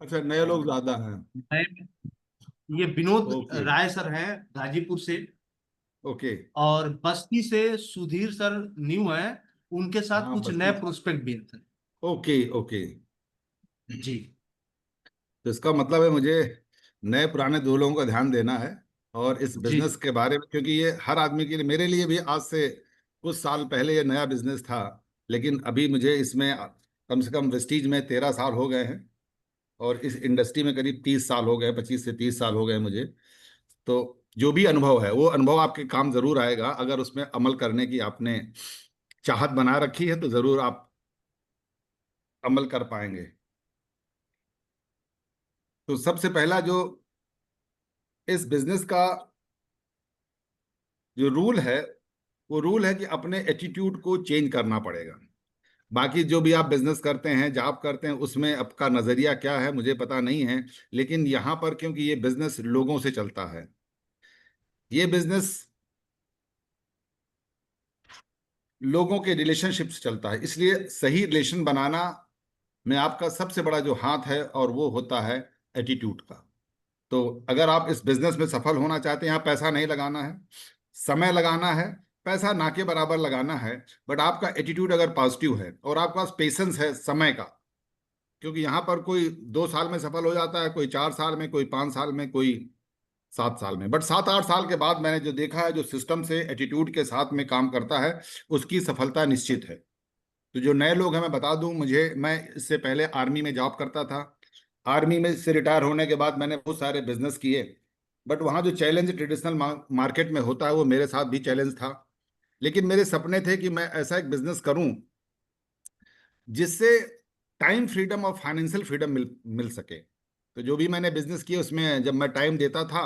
अच्छा, नए लोग ज्यादा हैं। नए- ये विनोद ओके। राय सर हैं गाजीपुर से। ओके। और बस्ती से सुधीर सर न्यू है, उनके साथ हाँ, कुछ नए बस्ती। प्रोस्पेक्ट भी हैं। ओके। ओके। जी तो इसका मतलब है मुझे नए पुराने दो लोगों का ध्यान देना है। और इस जी बिजनेस के बारे में, क्योंकि ये हर आदमी के लिए, मेरे लिए भी आज से कुछ साल पहले ये नया बिजनेस था। लेकिन अभी मुझे इसमें कम से कम वेस्टीज में 13 साल हो गए हैं। और इस इंडस्ट्री में करीब 30 साल हो गए, 25 से 30 साल हो गए मुझे। तो जो भी अनुभव है वो अनुभव आपके काम जरूर आएगा, अगर उसमें अमल करने की आपने चाहत बना रखी है तो जरूर आप अमल कर पाएंगे। तो सबसे पहला जो इस बिजनेस का जो रूल है, वो रूल है कि अपने एटीट्यूड को चेंज करना पड़ेगा। बाकी जो भी आप बिजनेस करते हैं, जॉब करते हैं, उसमें आपका नजरिया क्या है मुझे पता नहीं है। लेकिन यहाँ पर क्योंकि ये बिजनेस लोगों से चलता है, ये बिजनेस लोगों के रिलेशनशिप से चलता है, इसलिए सही रिलेशन बनाना में आपका सबसे बड़ा जो हाथ है, और वो होता है एटीट्यूड का। तो अगर आप इस बिजनेस में सफल होना चाहते हैं, यहाँ पैसा नहीं लगाना है, समय लगाना है। पैसा ना के बराबर लगाना है। बट आपका एटीट्यूड अगर पॉजिटिव है और आपके पास पेशेंस है समय का, क्योंकि यहाँ पर कोई 2 साल में सफल हो जाता है, कोई 4 साल में, कोई 5 साल में, कोई 7 साल में। बट 7-8 साल के बाद मैंने जो देखा है, जो सिस्टम से एटीट्यूड के साथ में काम करता है, उसकी सफलता निश्चित है। तो जो नए लोग हैं, मैं बता दूं, मैं इससे पहले आर्मी में जॉब करता था। आर्मी में से रिटायर होने के बाद मैंने बहुत सारे बिजनेस किए। बट वहाँ जो चैलेंज ट्रेडिशनल मार्केट में होता है, वो मेरे साथ भी चैलेंज था। लेकिन मेरे सपने थे कि मैं ऐसा एक बिजनेस करूं जिससे टाइम फ्रीडम और फाइनेंशियल फ्रीडम मिल मिल सके। तो जो भी मैंने बिजनेस किया, उसमें जब मैं टाइम देता था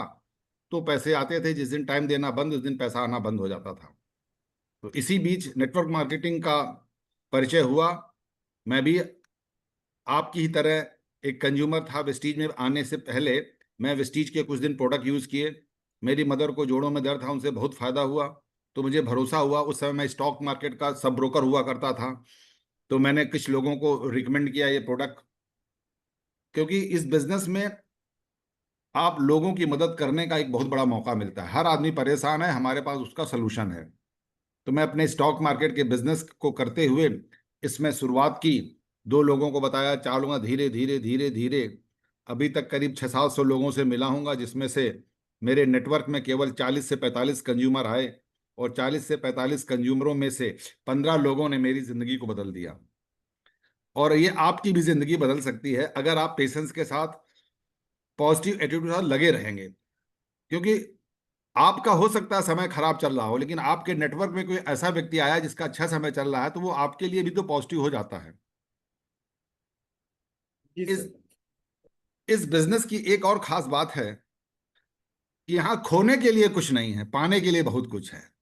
तो पैसे आते थे, जिस दिन टाइम देना बंद, उस दिन पैसा आना बंद हो जाता था। तो इसी बीच नेटवर्क मार्केटिंग का परिचय हुआ। मैं भी आपकी ही तरह एक कंज्यूमर था। वेस्टीज में आने से पहले मैं वेस्टीज के कुछ दिन प्रोडक्ट यूज़ किए। मेरी मदर को जोड़ों में दर्द था, उनसे बहुत फायदा हुआ। तो मुझे भरोसा हुआ, उस समय मैं स्टॉक मार्केट का सब ब्रोकर हुआ करता था। तो मैंने कुछ लोगों को रिकमेंड किया ये प्रोडक्ट, क्योंकि इस बिजनेस में आप लोगों की मदद करने का एक बहुत बड़ा मौका मिलता है। हर आदमी परेशान है, हमारे पास उसका सलूशन है। तो मैं अपने स्टॉक मार्केट के बिजनेस को करते हुए इसमें शुरुआत की। 2 लोगों को बताया, 4 लोगों, धीरे धीरे धीरे धीरे अभी तक करीब 600-700 लोगों से मिला हूँगा, जिसमें से मेरे नेटवर्क में केवल 40 से 45 कंज्यूमर आए। और 40 से 45 कंज्यूमरों में से 15 लोगों ने मेरी जिंदगी को बदल दिया। और ये आपकी भी जिंदगी बदल सकती है, अगर आप पेशेंस के साथ, पॉजिटिव एटीट्यूड के साथ लगे रहेंगे। क्योंकि आपका हो सकता है समय खराब चल रहा हो, लेकिन आपके नेटवर्क में कोई ऐसा व्यक्ति आया जिसका अच्छा समय चल रहा है, तो वो आपके लिए भी तो पॉजिटिव हो जाता है। जी इस सर। इस बिजनेस की एक और खास बात है कि यहाँ खोने के लिए कुछ नहीं है, पाने के लिए बहुत कुछ है।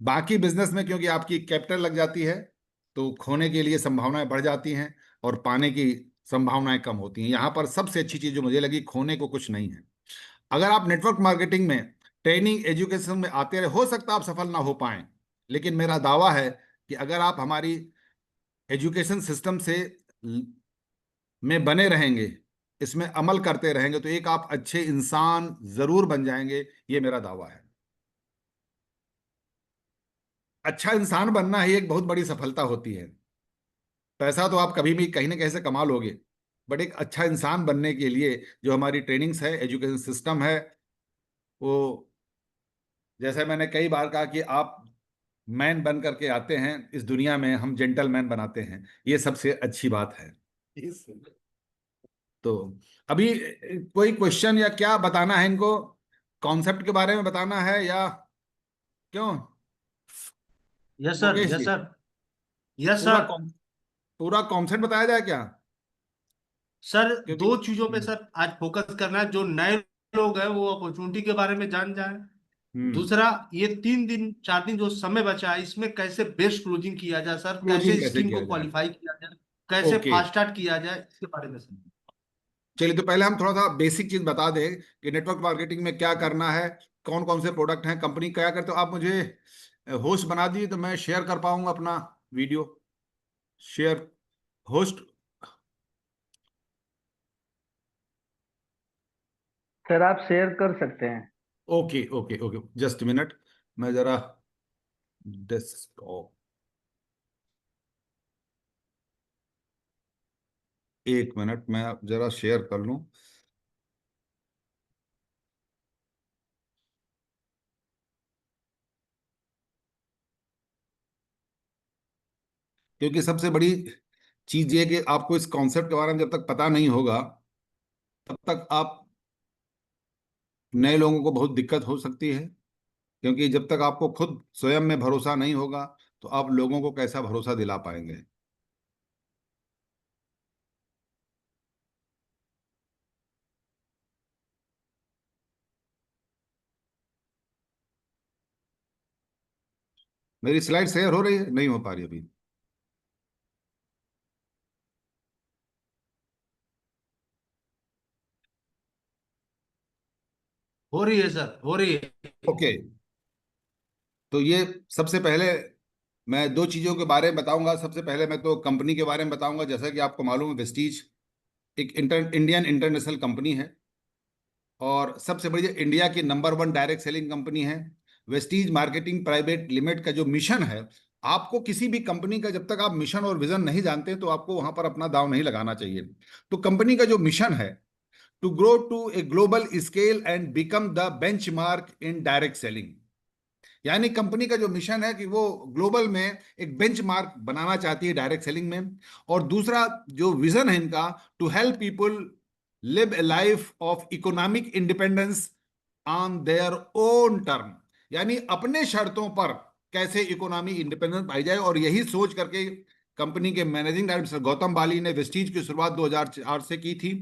बाकी बिजनेस में क्योंकि आपकी कैपिटल लग जाती है, तो खोने के लिए संभावनाएं बढ़ जाती हैं और पाने की संभावनाएं कम होती हैं। यहाँ पर सबसे अच्छी चीज जो मुझे लगी, खोने को कुछ नहीं है। अगर आप नेटवर्क मार्केटिंग में, ट्रेनिंग, एजुकेशन में आते रहे, हो सकता है आप सफल ना हो पाए। लेकिन मेरा दावा है कि अगर आप हमारी एजुकेशन सिस्टम से में बने रहेंगे, इसमें अमल करते रहेंगे, तो एक आप अच्छे इंसान जरूर बन जाएंगे। ये मेरा दावा है। अच्छा इंसान बनना ही एक बहुत बड़ी सफलता होती है। पैसा तो आप कभी भी कहीं ना कहीं से कमा लोगे। बट एक अच्छा इंसान बनने के लिए जो हमारी ट्रेनिंग्स है, एजुकेशन सिस्टम है, वो, जैसे मैंने कई बार कहा कि आप मैन बन करके आते हैं इस दुनिया में, हम जेंटलमैन बनाते हैं, ये सबसे अच्छी बात है। इस तो अभी कोई क्वेश्चन या क्या बताना है इनको, कॉन्सेप्ट के बारे में बताना है या क्यों? यस सर, मुकेश यस जी, सर, यस पूरा सर। पूरा कॉन्सेप्ट बताया जाए क्या? सर क्योंकि दो चीजों पे सर आज फोकस करना है, जो नए लोग हैं वो अपॉर्चुनिटी के बारे में जान जाए। हम्म दूसरा, ये 3 दिन 4 दिन जो समय बचा है, इसमें कैसे बेस्ट क्लोजिंग किया जाए सर, क्लोजिंग कैसे कैसे स्कीम किया को जाए? क्वालिफाई किया जाए, कैसे ओके। फास्ट स्टार्ट किया जाए, इसके बारे में सर। चलिए, तो पहले हम थोड़ा सा बेसिक चीज बता दें कि नेटवर्क मार्केटिंग में क्या करना है, कौन कौन से प्रोडक्ट हैं, कंपनी क्या करते हो। आप मुझे होस्ट बना दिए तो मैं शेयर कर पाऊंगा अपना वीडियो। Share, host. सर आप शेयर कर सकते हैं। Okay okay okay, just minute, मैं जरा डेस्कटॉप, एक मिनट मैं जरा शेयर कर लूं। क्योंकि सबसे बड़ी चीज ये कि आपको इस कॉन्सेप्ट के बारे में जब तक पता नहीं होगा, तब तक आप नए लोगों को बहुत दिक्कत हो सकती है। क्योंकि जब तक आपको खुद स्वयं में भरोसा नहीं होगा, तो आप लोगों को कैसा भरोसा दिला पाएंगे। मेरी स्लाइड शेयर हो रही है, नहीं हो पा रही अभी? हो रही है सर, हो रही है। ओके, तो ये सबसे पहले मैं दो चीजों के बारे में बताऊंगा। सबसे पहले मैं तो कंपनी के बारे में बताऊंगा। जैसा कि आपको मालूम है, वेस्टीज एक इंडियन इंटरनेशनल कंपनी है, और सबसे बड़ी इंडिया की number one direct selling company है। वेस्टीज मार्केटिंग प्राइवेट लिमिटेड का जो मिशन है, आपको किसी भी कंपनी का जब तक आप मिशन और विजन नहीं जानते, तो आपको वहां पर अपना दांव नहीं लगाना चाहिए। तो कंपनी का जो मिशन है, to grow to a global scale and become the benchmark in direct selling. यानी कंपनी का जो मिशन है कि वो ग्लोबल में एक बेंचमार्क बनाना चाहती है डायरेक्ट सेलिंग में। और दूसरा जो विजन है इनका, to help people live a life of economic independence on their own term. यानी अपने शर्तों पर कैसे इकोनॉमिक इंडिपेंडेंस पाई जाए, और यही सोच करके कंपनी के मैनेजिंग डायरेक्टर गौतम बाली ने वेस्टीज की शुरुआत 2008 से की थी।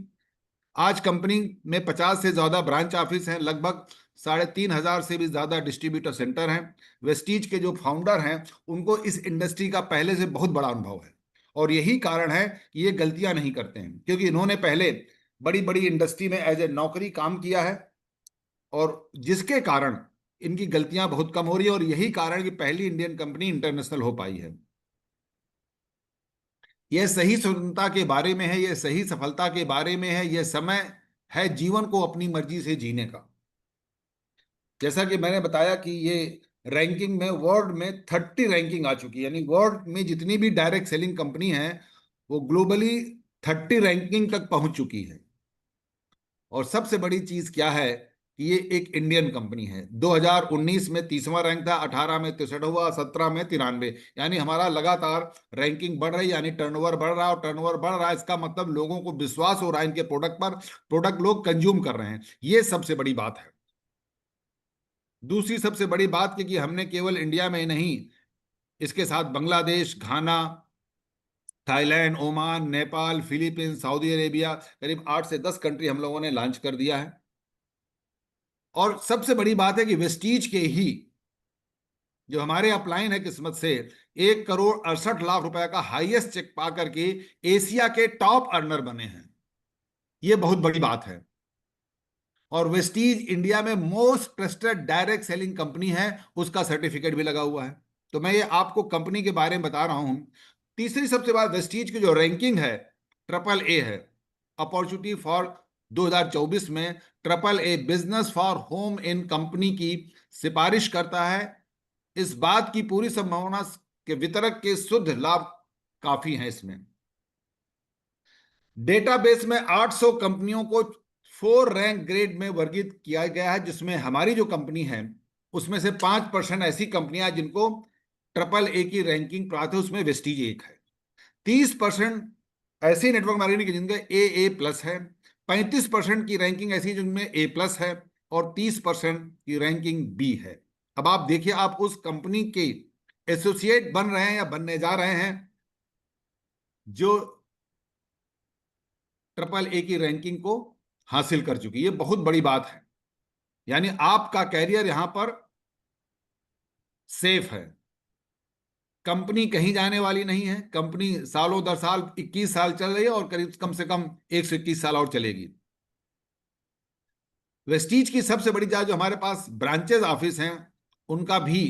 आज कंपनी में 50 से ज्यादा ब्रांच ऑफिस हैं, लगभग 3,500 से भी ज्यादा डिस्ट्रीब्यूटर सेंटर हैं। वेस्टीज के जो फाउंडर हैं, उनको इस इंडस्ट्री का पहले से बहुत बड़ा अनुभव है, और यही कारण है कि ये गलतियां नहीं करते हैं, क्योंकि इन्होंने पहले बड़ी बड़ी इंडस्ट्री में एज ए नौकरी काम किया है, और जिसके कारण इनकी गलतियां बहुत कम हो रही है। और यही कारण कि पहली इंडियन कंपनी इंटरनेशनल हो पाई है। यह सही स्वतंत्रता के बारे में है, यह सही सफलता के बारे में है, यह समय है जीवन को अपनी मर्जी से जीने का। जैसा कि मैंने बताया कि ये रैंकिंग में, वर्ल्ड में 30 रैंकिंग आ चुकी है। यानी वर्ल्ड में जितनी भी डायरेक्ट सेलिंग कंपनी है, वो ग्लोबली 30 रैंकिंग तक पहुंच चुकी है। और सबसे बड़ी चीज क्या है कि ये एक इंडियन कंपनी है। 2019 में 30वां रैंक था, 18 में 63वां, 17 में 93। यानी हमारा लगातार रैंकिंग बढ़ रही है, यानी टर्नओवर बढ़ रहा है, और टर्नओवर बढ़ रहा है इसका मतलब लोगों को विश्वास हो रहा है इनके प्रोडक्ट पर, प्रोडक्ट लोग कंज्यूम कर रहे हैं। ये सबसे बड़ी बात है। दूसरी सबसे बड़ी बात कि हमने केवल इंडिया में ही नहीं, इसके साथ Bangladesh, Ghana, Thailand, Oman, Nepal, Philippines, Saudi Arabia, करीब 8 से 10 कंट्री हम लोगों ने लॉन्च कर दिया है। और सबसे बड़ी बात है कि वेस्टीज के ही जो हमारे अपलाइन है किस्मत से, 1,68,00,000 रुपए का हाईएस्ट चेक पा करके एशिया के टॉप अर्नर बने हैं। ये बहुत बड़ी बात है। और वेस्टीज इंडिया में most trusted direct selling company है, उसका सर्टिफिकेट भी लगा हुआ है। तो मैं ये आपको कंपनी के बारे में बता रहा हूं। तीसरी सबसे बात, वेस्टीज की जो रैंकिंग है, AAA है। अपॉर्चुनिटी फॉर 2024 में AAA business for home in company की सिफारिश करता है। इस बात की पूरी संभावना के वितरक के शुद्ध लाभ काफी हैं इसमें। डेटाबेस में 800 कंपनियों को 4 रैंक ग्रेड में वर्गीकृत किया गया है, जिसमें हमारी जो कंपनी है उसमें से 5% ऐसी कंपनियां जिनको AAA की रैंकिंग प्राप्त है, उसमें वेस्टीज एक है। 30% ऐसी नेटवर्क मार्केटिंग की जिनका AA+ है। 35% की रैंकिंग ऐसी जिनमें A+ है, और 30% की रैंकिंग B है। अब आप देखिए, आप उस कंपनी के एसोसिएट बन रहे हैं या बनने जा रहे हैं जो AAA की रैंकिंग को हासिल कर चुकी है। ये बहुत बड़ी बात है। यानी आपका कैरियर यहां पर सेफ है। कंपनी कहीं जाने वाली नहीं है। कंपनी सालों दर साल 21 साल चल रही है, और करीब कम से कम 121 साल और चलेगी। वेस्टीज की सबसे बड़ी जो हमारे पास ब्रांचेज ऑफिस हैं, उनका भी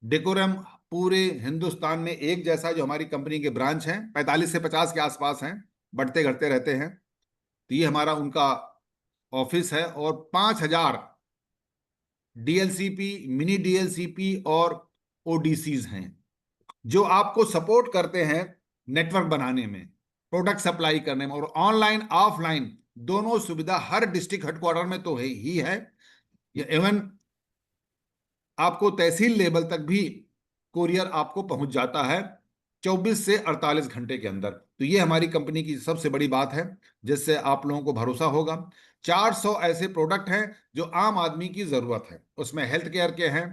डेकोरम पूरे हिंदुस्तान में एक जैसा, जो हमारी कंपनी के ब्रांच हैं 45 से 50 के आसपास हैं, बढ़ते घटते रहते हैं। तो ये हमारा उनका ऑफिस है और 5,000 डीएलसीपी, मिनी डीएलसीपी और ओडीसीज हैं जो आपको सपोर्ट करते हैं नेटवर्क बनाने में, प्रोडक्ट सप्लाई करने में, और ऑनलाइन ऑफलाइन दोनों सुविधा हर डिस्ट्रिक्ट हेडक्वार्टर में तो है ही है। इवन आपको तहसील लेवल तक भी कुरियर आपको पहुंच जाता है 24 से 48 घंटे के अंदर। तो ये हमारी कंपनी की सबसे बड़ी बात है जिससे आप लोगों को भरोसा होगा। 400 ऐसे प्रोडक्ट हैं जो आम आदमी की जरूरत है, उसमें हेल्थ केयर के हैं,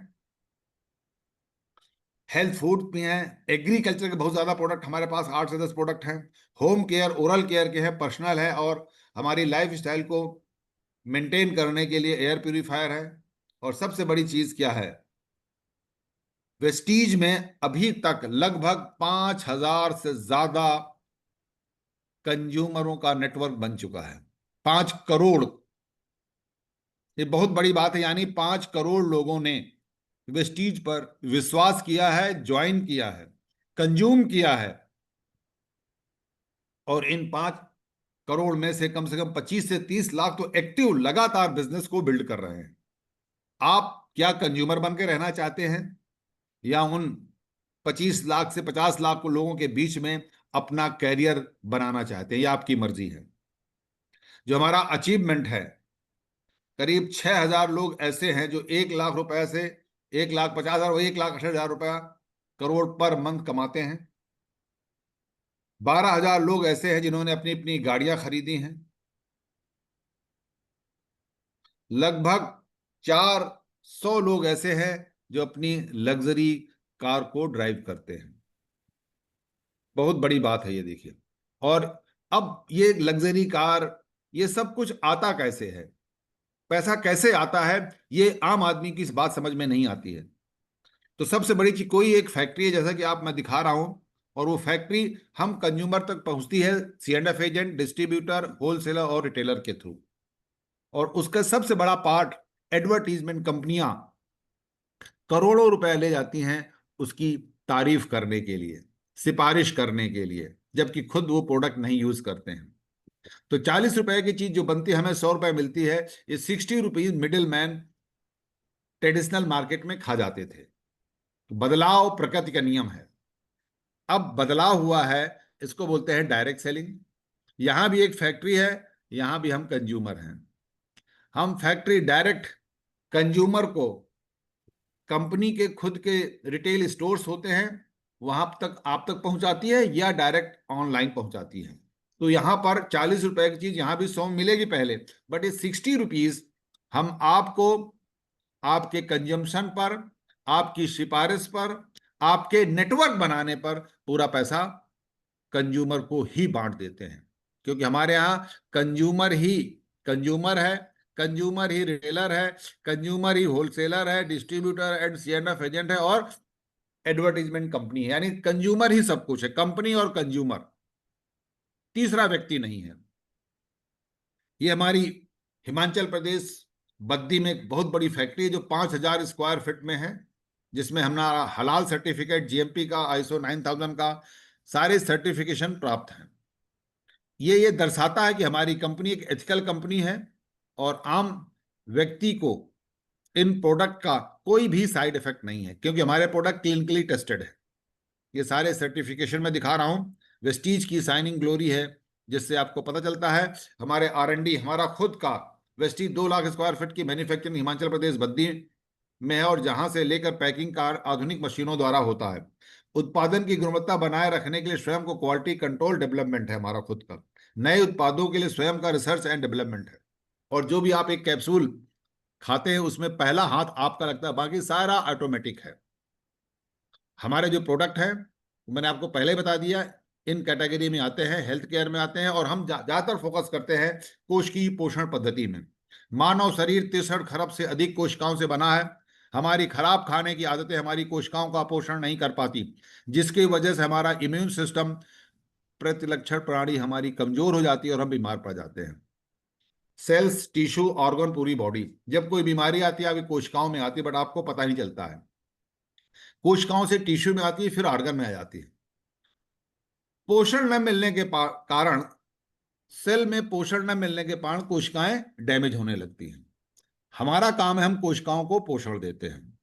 हेल्थ फूड भी हैं, एग्रीकल्चर के बहुत ज्यादा प्रोडक्ट हमारे पास 8 से 10 प्रोडक्ट हैं, होम केयर ओरल केयर के हैं, पर्सनल है, और हमारी लाइफ स्टाइल को मेंटेन करने के लिए एयर प्यूरिफायर है। और सबसे बड़ी चीज क्या है, वेस्टीज में अभी तक लगभग 5,000 से ज्यादा कंज्यूमरों का नेटवर्क बन चुका है। 5 करोड़, ये बहुत बड़ी बात है, यानी 5 करोड़ लोगों ने वेस्टीज पर विश्वास किया है, ज्वाइन किया है, कंज्यूम किया है। और इन 5 करोड़ में से कम 25 से 30 लाख तो एक्टिव लगातार बिजनेस को बिल्ड कर रहे हैं। आप क्या कंज्यूमर बन के रहना चाहते हैं, या उन 25 लाख से 50 लाख को लोगों के बीच में अपना कैरियर बनाना चाहते हैं, यह आपकी मर्जी है। जो हमारा अचीवमेंट है, करीब 6,000 लोग ऐसे हैं जो 1 लाख रुपए से 1,50,000 और 1,68,000 रुपया करोड़ पर मंथ कमाते हैं। 12,000 लोग ऐसे हैं जिन्होंने अपनी अपनी गाड़ियां खरीदी हैं। लगभग 400 लोग ऐसे हैं जो अपनी लग्जरी कार को ड्राइव करते हैं। बहुत बड़ी बात है ये, देखिए। और अब ये लग्जरी कार, ये सब कुछ आता कैसे है, पैसा कैसे आता है, ये आम आदमी की इस बात समझ में नहीं आती है। तो सबसे बड़ी चीज, कोई एक फैक्ट्री है जैसा कि आप मैं दिखा रहा हूं, और वो फैक्ट्री हम कंज्यूमर तक पहुंचती है C&F एजेंट, डिस्ट्रीब्यूटर, होलसेलर और रिटेलर के थ्रू। और उसका सबसे बड़ा पार्ट एडवर्टीजमेंट कंपनियां करोड़ों रुपए ले जाती हैं उसकी तारीफ करने के लिए, सिफारिश करने के लिए, जबकि खुद वो प्रोडक्ट नहीं यूज करते हैं। तो 40 रुपए की चीज जो बनती है हमें 100 रुपए मिलती है, ये 60 rupees middle man traditional market में खा जाते थे। तो बदलाव प्रकृति का नियम है। अब बदलाव हुआ है, इसको बोलते हैं डायरेक्ट सेलिंग। यहां भी एक फैक्ट्री है, यहां भी हम कंज्यूमर हैं। हम फैक्ट्री डायरेक्ट कंज्यूमर को, कंपनी के खुद के रिटेल स्टोर्स होते हैं वहां तक आप तक पहुंचाती है, या डायरेक्ट ऑनलाइन पहुंचाती है। तो यहां पर 40 रुपए की चीज यहां भी 100 मिलेगी पहले, बट ये 60 रुपीज हम आपको आपके कंजम्पशन पर, आपकी सिफारिश पर, आपके नेटवर्क बनाने पर पूरा पैसा कंज्यूमर को ही बांट देते हैं। क्योंकि हमारे यहाँ कंज्यूमर है, कंज्यूमर ही रिटेलर है, कंज्यूमर ही होलसेलर है, डिस्ट्रीब्यूटर एंड C&F एजेंट है, और एडवर्टीजमेंट कंपनी है। यानी कंज्यूमर ही सब कुछ है, कंपनी और कंज्यूमर, तीसरा व्यक्ति नहीं है। ये हमारी हिमाचल प्रदेश बद्दी में एक बहुत बड़ी फैक्ट्री है जो 5,000 स्क्वायर फीट में है, जिसमें हमारा हलाल सर्टिफिकेट, GMP का, ISO 9000 का सारे सर्टिफिकेशन प्राप्त हैं। ये दर्शाता है कि हमारी कंपनी एक एथिकल कंपनी है, और आम व्यक्ति को इन प्रोडक्ट का कोई भी साइड इफेक्ट नहीं है, क्योंकि हमारे प्रोडक्ट क्लिनिकली टेस्टेड है। ये सारे सर्टिफिकेशन में दिखा रहा हूं, वेस्टीज की साइनिंग ग्लोरी है, जिससे आपको पता चलता है। हमारे R&D, हमारा खुद का वेस्टीज 2 लाख स्क्वायर फीट की मैन्युफैक्चरिंग हिमाचल प्रदेश बद्दी में है, और जहां से लेकर पैकिंग का आधुनिक मशीनों द्वारा होता है। उत्पादन की गुणवत्ता बनाए रखने के लिए स्वयं को क्वालिटी कंट्रोल डेवलपमेंट है हमारा खुद का। नए उत्पादों के लिए स्वयं का रिसर्च एंड डेवलपमेंट है। और जो भी आप एक कैप्सूल खाते हैं उसमें पहला हाथ आपका लगता है, बाकी सारा ऑटोमेटिक है। हमारे जो प्रोडक्ट है मैंने आपको पहले ही बता दिया, इन कैटेगरी में आते हैं, हेल्थ केयर में आते हैं, और हम ज्यादातर फोकस करते हैं कोशिकीय पोषण पद्धति में। मानव शरीर 63 खरब से अधिक कोशिकाओं से बना है। हमारी खराब खाने की आदतें हमारी कोशिकाओं का पोषण नहीं कर पाती, जिसकी वजह से हमारा इम्यून सिस्टम, प्रतिरक्षण प्रणाली हमारी कमजोर हो जाती है और हम बीमार पड़ जाते हैं। सेल्स, टिश्यू, ऑर्गन, पूरी बॉडी, जब कोई बीमारी आती है अभी कोशिकाओं में आती है, बट आपको पता नहीं चलता है। कोशिकाओं से टिश्यू में आती है, फिर ऑर्गन में आ जाती है। पोषण न मिलने के कारण सेल में पोषण न मिलने के कारण कोशिकाएं डैमेज होने लगती हैं। हमारा काम है हम कोशिकाओं को पोषण देते हैं।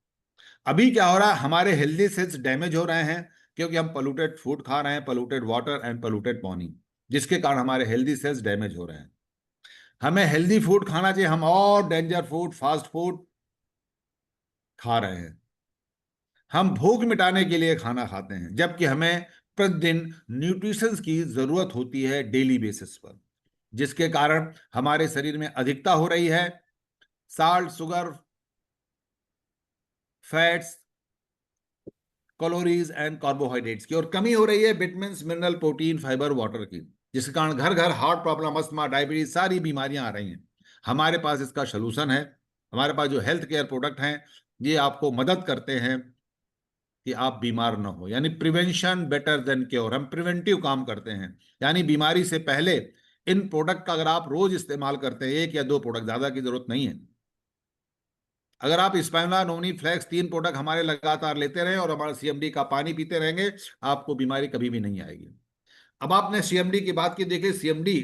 अभी क्या हो रहा है, हमारे हेल्दी सेल्स डैमेज हो रहे हैं क्योंकि हम पोल्यूटेड फूड खा रहे हैं, पोल्यूटेड वाटर एंड पोल्यूटेड पानी, जिसके कारण हमारे हेल्दी सेल्स डैमेज हो रहे हैं। हमें हेल्दी फूड खाना चाहिए, हम और डेंजर फूड, फास्ट फूड खा रहे हैं। हम भूख मिटाने के लिए खाना खाते हैं, जबकि हमें प्रतिदिन न्यूट्रिशंस की जरूरत होती है डेली बेसिस पर, जिसके कारण हमारे शरीर में अधिकता हो रही है salt, sugar, fats, calories and carbohydrates की, और कमी हो रही है vitamin, mineral, protein, fibre, water की, जिसके कारण घर घर हार्ट प्रॉब्लम, अस्थमा, डायबिटीज सारी बीमारियां आ रही हैं। हमारे पास इसका सलूशन है। हमारे पास जो हेल्थ केयर प्रोडक्ट हैं, ये आपको मदद करते हैं कि आप बीमार ना हो, यानी प्रिवेंशन बेटर देन क्योर। हम प्रिवेंटिव काम करते हैं, यानी बीमारी से पहले इन प्रोडक्ट का अगर आप रोज इस्तेमाल करते हैं, एक या दो प्रोडक्ट, ज्यादा की जरूरत नहीं है। अगर आप स्पाइनुला, नोनी, फ्लेक्स 3 प्रोडक्ट हमारे लगातार लेते रहे और हमारे सीएमडी का पानी पीते रहेंगे, आपको बीमारी कभी भी नहीं आएगी। अब आपने सीएमडी की बात की, देखिए सीएमडी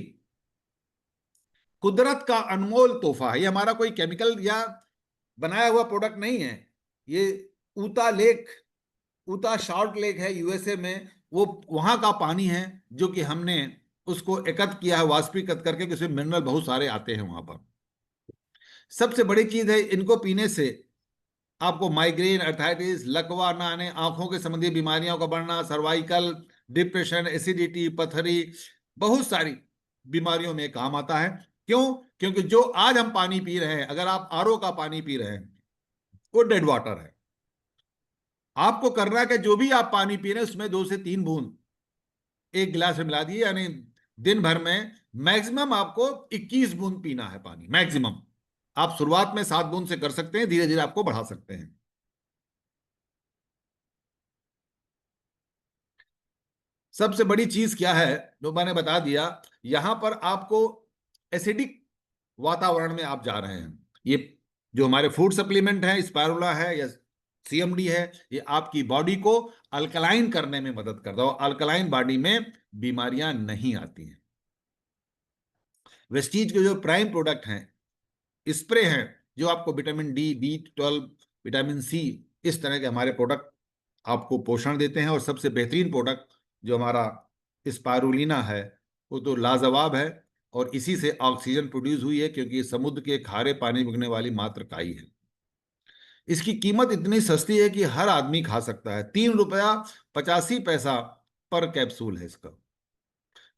कुदरत का अनमोल तोहफा है। ये हमारा कोई केमिकल या बनाया हुआ प्रोडक्ट नहीं है। ये ऊता लेक, ऊता सॉल्ट लेक है यूएसए में, वो वहां का पानी है जो कि हमने उसको एकत्र किया है, वाष्पीकृत करके, कि उसमें मिनरल बहुत सारे आते हैं वहां पर। सबसे बड़ी चीज है, इनको पीने से आपको माइग्रेन, अर्थराइटिस, लकवा न आने, आंखों के संबंधी बीमारियों का बढ़ना, सर्वाइकल, डिप्रेशन, एसिडिटी, पथरी, बहुत सारी बीमारियों में काम आता है। क्यों? क्योंकि जो आज हम पानी पी रहे हैं, अगर आप आरओ का पानी पी रहे हैं, वो डेड वाटर है। आपको करना है कि जो भी आप पानी पी रहे हैं उसमें 2 से 3 बूंद एक गिलास में मिला दिए, यानी दिन भर में मैक्सिमम आपको 21 बूंद पीना है पानी, मैक्सिमम। आप शुरुआत में 7 बूंद से कर सकते हैं, धीरे धीरे आपको बढ़ा सकते हैं। सबसे बड़ी चीज क्या है जो मैंने बता दिया, यहां पर आपको एसिडिक वातावरण में आप जा रहे हैं। ये जो हमारे फूड सप्लीमेंट है, स्पाइरुला है या सीएमडी है, ये आपकी बॉडी को अल्कलाइन करने में मदद करता है, और अल्कलाइन बॉडी में बीमारियां नहीं आती हैं। वेस्टीज के जो प्राइम प्रोडक्ट हैं, स्प्रे हैं, जो आपको vitamin D, B 12, vitamin C, इस तरह के हमारे प्रोडक्ट आपको पोषण देते हैं। और सबसे बेहतरीन प्रोडक्ट जो हमारा स्पारुलिना है, वो तो लाजवाब है, और इसी से ऑक्सीजन प्रोड्यूस हुई है, क्योंकि समुद्र के खारे पानी में उगने वाली मात्र काई है। इसकी कीमत इतनी सस्ती है कि हर आदमी खा सकता है। 3 रुपया 85 पैसा पर कैप्सूल है इसका।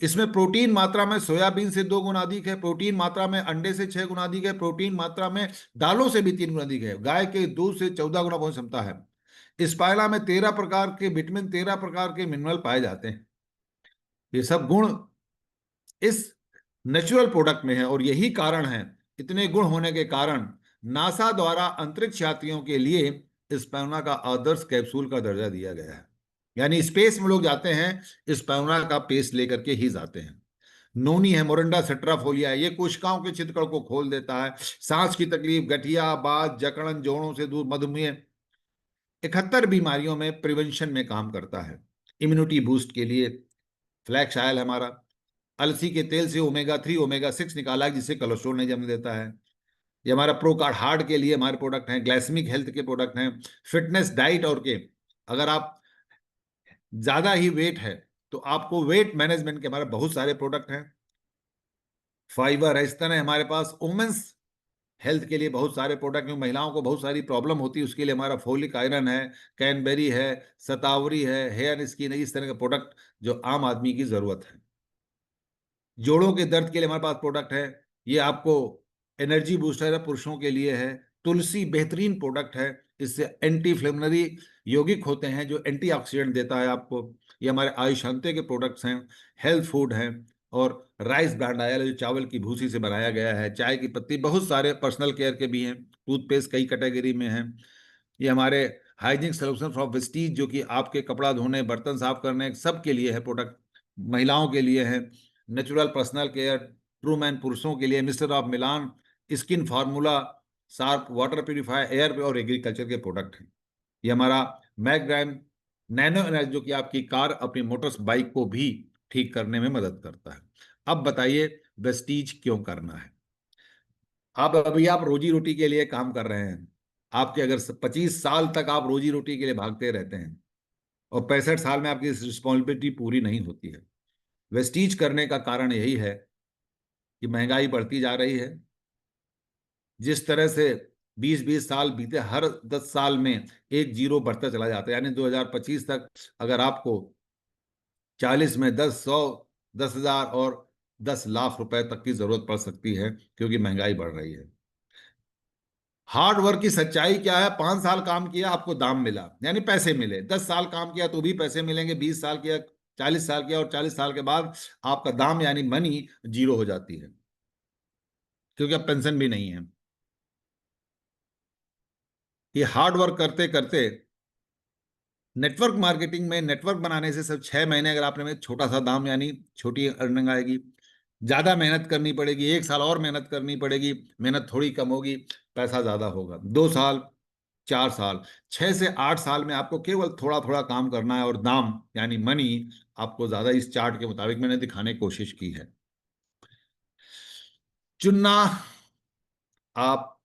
इसमें प्रोटीन मात्रा में सोयाबीन से 2 गुना अधिक है, प्रोटीन मात्रा में अंडे से 6 गुना अधिक है, प्रोटीन मात्रा में दालों से भी 3 गुना अधिक है, गाय के दूध से 14 गुना पहुंच क्षमता है। स्पाइला में 13 प्रकार के विटामिन, 13 प्रकार के मिनरल पाए जाते हैं। ये सब गुण इस नेचुरल प्रोडक्ट में है, और यही कारण है, इतने गुण होने के कारण नासा द्वारा अंतरिक्ष यात्रियों के लिए स्पाइरुलिना का आदर्श कैप्सूल का दर्जा दिया गया है। यानी स्पेस में लोग जाते हैं स्पाइरुलिना का पेस्ट लेकर के ही जाते हैं। नोनी है, मोरिंडा सेट्राफोलिया है, ये कोशिकाओं के छिद्र को खोल देता है। सांस की तकलीफ, गठिया, बात, जकड़न, जोड़ों से दूर, मधुमेह, 71 बीमारियों में प्रिवेंशन में काम करता है। इम्यूनिटी बूस्ट के लिए फ्लैक्स ऑयल हमारा, अलसी के तेल से ओमेगा 3, ओमेगा 6 निकाला है, जिससे कोलेस्ट्रॉल नहीं जमने देता है। ये हमारा प्रोकार्ड हार्ट के लिए हमारे प्रोडक्ट हैं, ग्लाइसेमिक हेल्थ के प्रोडक्ट हैं, फिटनेस, डाइट, और के अगर आप ज्यादा ही वेट है तो आपको वेट मैनेजमेंट के हमारे बहुत सारे प्रोडक्ट हैं। फाइबर है, इस तरह हमारे पास वुमेन्स हेल्थ के लिए बहुत सारे प्रोडक्ट हैं। महिलाओं को बहुत सारी प्रॉब्लम होती है, उसके लिए हमारा फोलिक आयरन है, कैनबेरी है, शतावरी है, हेयर स्किन है, इस तरह के प्रोडक्ट जो आम आदमी की जरूरत है। जोड़ों के दर्द के लिए हमारे पास प्रोडक्ट है, ये आपको एनर्जी बूस्टर है, पुरुषों के लिए है। तुलसी बेहतरीन प्रोडक्ट है, इससे एंटी फ्लेमनरी यौगिक होते हैं जो एंटीऑक्सीडेंट देता है आपको। ये हमारे आयुषांते के प्रोडक्ट्स हैं, हेल्थ फूड हैं। और राइस ब्रांड आयल है, जो चावल की भूसी से बनाया गया है। चाय की पत्ती, बहुत सारे पर्सनल केयर के भी हैं। टूथपेस्ट कई कैटेगरी में हैं। ये हमारे हाइजीनिक सोल्यूशन फ्रॉम वेस्टीज, जो कि आपके कपड़ा धोने, बर्तन साफ करने, सब के लिए है प्रोडक्ट। महिलाओं के लिए है natural personal care, true man पुरुषों के लिए mister of Milan, skin formula, sharp, water purifier, air और एग्रीकल्चर के प्रोडक्ट हैं। ये हमारा मैग्राइम नैनो एनर्जी, जो कि आपकी कार, अपनी मोटर्स बाइक को भी ठीक करने में मदद करता है। अब बताइए वेस्टीज क्यों करना है? आप अभी आप रोजी रोटी के लिए काम कर रहे हैं, आपके अगर 25 साल तक आप रोजी रोटी के लिए भागते रहते हैं और 65 साल में आपकी रिस्पॉन्सिबिलिटी पूरी नहीं होती है। वेस्टीज करने का कारण यही है कि महंगाई बढ़ती जा रही है। जिस तरह से 20-20 साल बीते, हर 10 साल में एक जीरो बढ़ता चला जाता है, यानी 2025 तक अगर आपको 40 में 10, 100, 10,000 और 10 लाख रुपए तक की जरूरत पड़ सकती है, क्योंकि महंगाई बढ़ रही है। हार्ड वर्क की सच्चाई क्या है? 5 साल काम किया, आपको दाम मिला, यानी पैसे मिले। 10 साल काम किया तो भी पैसे मिलेंगे। 20 साल किया, 40 साल किया, और 40 साल के बाद आपका दाम यानी मनी जीरो हो जाती है, क्योंकि अब पेंशन भी नहीं है। ये हार्ड वर्क करते करते, नेटवर्क मार्केटिंग में नेटवर्क बनाने से सिर्फ 6 महीने अगर आपने में छोटा सा दाम यानी छोटी अर्निंग आएगी। ज्यादा मेहनत करनी पड़ेगी, 1 साल और मेहनत करनी पड़ेगी, मेहनत थोड़ी कम होगी, पैसा ज्यादा होगा। 2 साल, 4 साल, 6 से 8 साल में आपको केवल थोड़ा थोड़ा काम करना है, और दाम यानी मनी आपको ज्यादा, इस चार्ट के मुताबिक मैंने दिखाने की कोशिश की है। चुनना आप,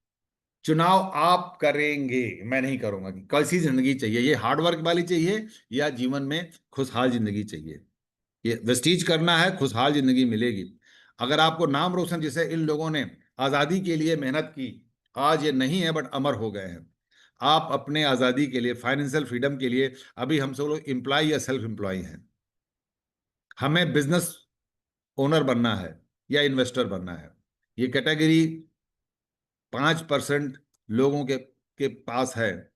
चुनाव आप करेंगे, मैं नहीं करूंगा कि कैसी जिंदगी चाहिए, ये हार्ड वर्क वाली चाहिए या जीवन में खुशहाल जिंदगी चाहिए। ये वेस्टीज करना है, खुशहाल जिंदगी मिलेगी। अगर आपको नाम रोशन, जैसे इन लोगों ने आजादी के लिए मेहनत की, आज ये नहीं है बट अमर हो गए हैं। आप अपने आजादी के लिए, फाइनेंशियल फ्रीडम के लिए, अभी हम सब लोग एम्प्लॉय या सेल्फ एम्प्लॉय हैं, हमें बिजनेस ओनर बनना है या इन्वेस्टर बनना है। ये कैटेगरी 5% लोगों के पास है,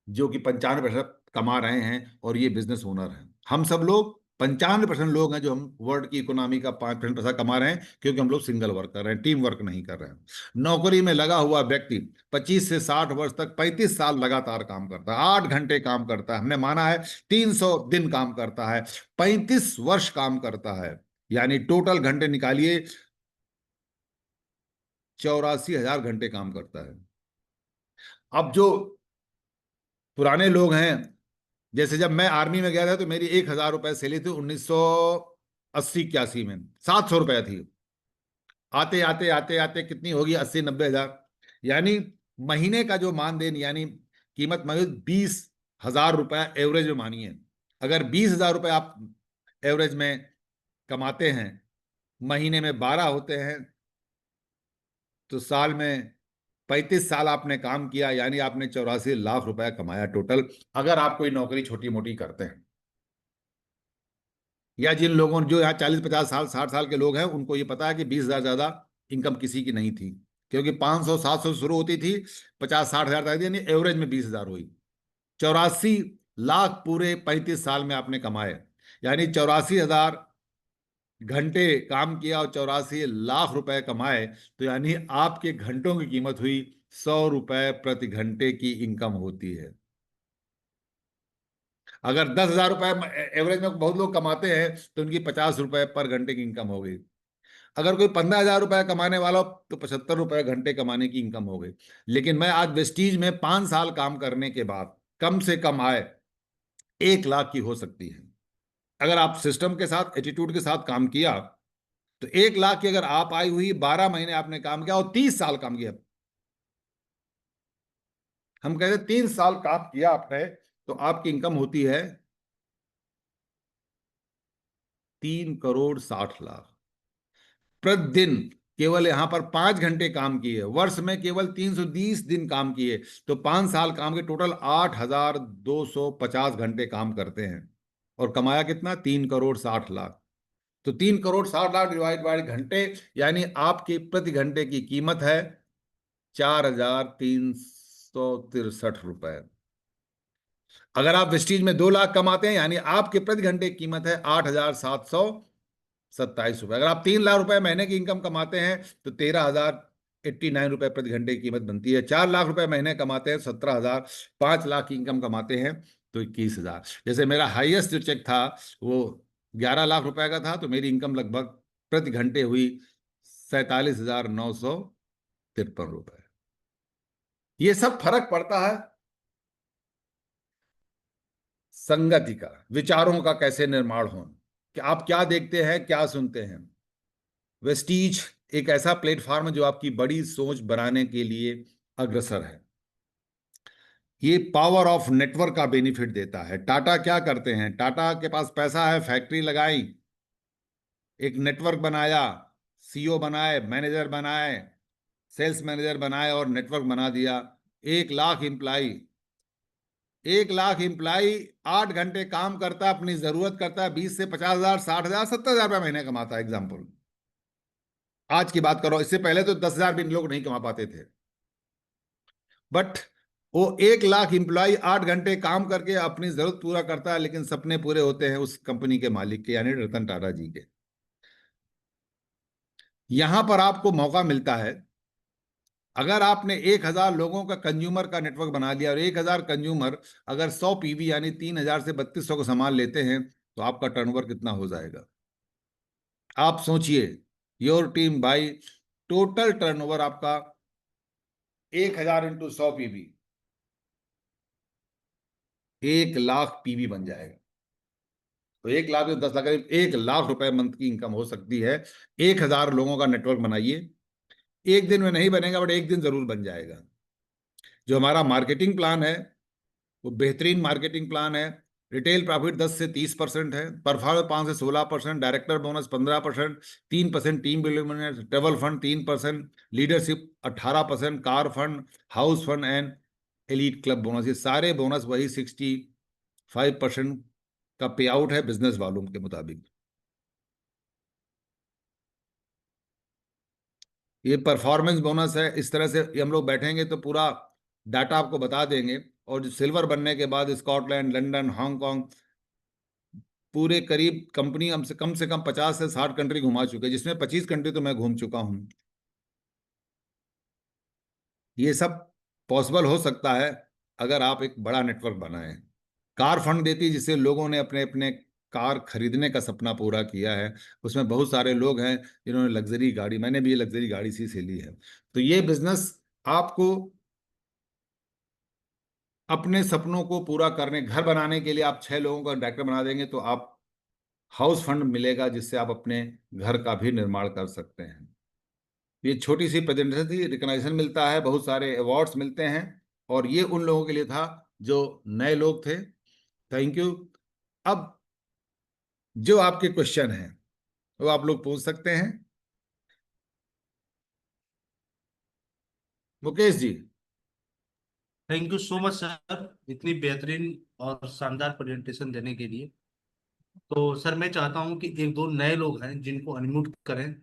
जो कि 95% कमा रहे हैं, और ये बिजनेस ओनर हैं। हम सब लोग 95% लोग हैं जो हम वर्ल्ड की इकोनॉमी का 5% पैसा कमा रहे हैं, क्योंकि हम लोग सिंगल वर्क कर रहे हैं, टीम वर्क नहीं कर रहे हैं। नौकरी में लगा हुआ व्यक्ति 25 से 60 वर्ष तक 35 साल लगातार काम करता है, 8 घंटे काम करता है, हमने माना है 300 दिन काम करता है, 35 वर्ष काम करता है, यानी टोटल घंटे निकालिए, 84,000 घंटे काम करता है। अब जो पुराने लोग हैं, जैसे जब मैं आर्मी में गया था तो मेरी 1,000 रुपए सैलरी थी 1980-81 में, 700 रुपया थी। आते आते आते आते कितनी होगी? 80-90 हजार, यानी महीने का जो मानदेन यानी कीमत मानिए 20,000 रुपया एवरेज में मानिए। अगर 20,000 रुपये आप एवरेज में कमाते हैं, महीने में 12 होते हैं, तो साल में 35 साल आपने काम किया, यानी आपने 84 लाख रुपया कमाया टोटल, अगर आप कोई नौकरी छोटी मोटी करते हैं। या जिन लोगों, जो यहाँ 40-50 साल 60 साल के लोग हैं, उनको ये पता है कि 20,000 ज्यादा इनकम किसी की नहीं थी, क्योंकि 500-700 शुरू होती थी, 50-60 हजार तक, यानी एवरेज में 20,000 हुई। 84 लाख पूरे 35 साल में आपने कमाए, यानी 84,000 घंटे काम किया और 84 लाख रुपए कमाए, तो यानी आपके घंटों की कीमत हुई 100 रुपए प्रति घंटे की इनकम होती है। अगर 10,000 रुपए एवरेज में बहुत लोग कमाते हैं, तो उनकी 50 रुपए पर घंटे की इनकम हो गई। अगर कोई 15,000 रुपए कमाने वाला हो, तो 75 रुपए घंटे कमाने की इनकम हो गई। लेकिन मैं आज वेस्टीज में 5 साल काम करने के बाद कम से कम आय 1 लाख की हो सकती है। अगर आप सिस्टम के साथ, एटीट्यूड के साथ काम किया, तो 1 लाख की अगर आप आई हुई, 12 महीने आपने काम किया और 30 साल काम किया, हम कहते हैं 3 साल काम किया आपने, तो आपकी इनकम होती है 3,60,00,000 प्रतिदिन। केवल यहां पर 5 घंटे काम किए, वर्ष में केवल 320 दिन काम किए, तो 5 साल काम के टोटल 8,250 घंटे काम करते हैं, और कमाया कितना? 3,60,00,000। तो 3,60,00,000 डिवाइड बाय घंटे, यानी आपकी प्रति घंटे की कीमत है 4,363 रुपए। अगर आप वेस्टीज में 2 लाख कमाते हैं, यानी आपके प्रति घंटे की कीमत है 8,727 रुपए। अगर आप 3 लाख रुपए महीने की इनकम कमाते हैं, तो 13,089 रुपए प्रति घंटे की कीमत बनती है। 4 लाख रुपए महीने कमाते हैं, 17,000। 5 लाख की इनकम कमाते हैं, तो 21,000। जैसे मेरा हाईएस्ट जो चेक था वो 11 लाख रुपए का था, तो मेरी इनकम लगभग प्रति घंटे हुई 47,953 रुपए। ये सब फर्क पड़ता है संगति का, विचारों का कैसे निर्माण हो, कि आप क्या देखते हैं, क्या सुनते हैं। वेस्टीज एक ऐसा प्लेटफॉर्म है जो आपकी बड़ी सोच बनाने के लिए अग्रसर है। ये पावर ऑफ नेटवर्क का बेनिफिट देता है। टाटा क्या करते हैं, टाटा के पास पैसा है, फैक्ट्री लगाई, एक नेटवर्क बनाया, सीईओ बनाए, मैनेजर बनाए, सेल्स मैनेजर बनाए और नेटवर्क बना दिया। 1 लाख एम्प्लाई, 1 लाख एम्प्लाई 8 घंटे काम करता है, अपनी जरूरत करता है, 20 से 50 हजार, 60 हजार, 70 हजार रुपया महीने कमाता है। एग्जाम्पल आज की बात करो, इससे पहले तो 10 हजार भी लोग नहीं कमा पाते थे। बट वो 1 लाख एम्प्लॉय 8 घंटे काम करके अपनी जरूरत पूरा करता है, लेकिन सपने पूरे होते हैं उस कंपनी के मालिक के, यानी रतन टाटा जी के। यहां पर आपको मौका मिलता है, अगर आपने 1 हजार लोगों का कंज्यूमर का नेटवर्क बना लिया और 1 हजार कंज्यूमर अगर 100 पीवी यानी 3 हजार से 3200 का सामान लेते हैं, तो आपका टर्नओवर कितना हो जाएगा? आप सोचिए, your team by, total turnover आपका 1 हजार इंटू 100 पीवी, 1 लाख पीवी बन जाएगा। तो 1 लाख से 10 लाख, 1 लाख रुपए मंथ की इनकम हो सकती है। 1 हजार लोगों का नेटवर्क बनाइए। एक दिन में नहीं बनेगा, बट एक दिन जरूर बन जाएगा। जो हमारा मार्केटिंग प्लान है वो बेहतरीन मार्केटिंग प्लान है। रिटेल प्रॉफिट 10 से 30% है, परफॉर्मेंस 5 से 16%, director bonus 15%, 3% team building, travel fund 3%, leadership 18%, car fund, house fund and elite club bonus. ये सारे बोनस वही 65% का पे आउट है बिजनेस वॉल्यूम के मुताबिक। ये परफॉर्मेंस बोनस है। इस तरह से हम लोग बैठेंगे तो पूरा डाटा आपको बता देंगे। और जो सिल्वर बनने के बाद स्कॉटलैंड, लंदन, हांगकांग, पूरे करीब कंपनी हमसे कम से कम 50 से 60 कंट्री घुमा चुके हैं, जिसमें 25 कंट्री तो मैं घूम चुका हूं। ये सब पॉसिबल हो सकता है अगर आप एक बड़ा नेटवर्क बनाएं। कार फंड देती है, जिससे लोगों ने अपने अपने कार खरीदने का सपना पूरा किया है। उसमें बहुत सारे लोग हैं जिन्होंने लग्जरी गाड़ी, मैंने भी ये लग्जरी गाड़ी इसी से ली है। तो ये बिजनेस आपको अपने सपनों को पूरा करने, घर बनाने के लिए आप 6 लोगों का डायरेक्टर बना देंगे तो आप हाउस फंड मिलेगा, जिससे आप अपने घर का भी निर्माण कर सकते हैं। ये छोटी सी प्रेजेंटेशन थी, रिकग्नाइजेशन मिलता है, बहुत सारे अवार्ड्स मिलते हैं, और ये उन लोगों के लिए था जो नए लोग थे। Thank you. अब जो आपके क्वेश्चन हैं वो आप लोग पूछ सकते हैं। Mukesh ji. Thank you so much sir, इतनी बेहतरीन और शानदार प्रेजेंटेशन देने के लिए। तो सर मैं चाहता हूँ कि एक दो नए लोग हैं जिनको अनम्यूट करें।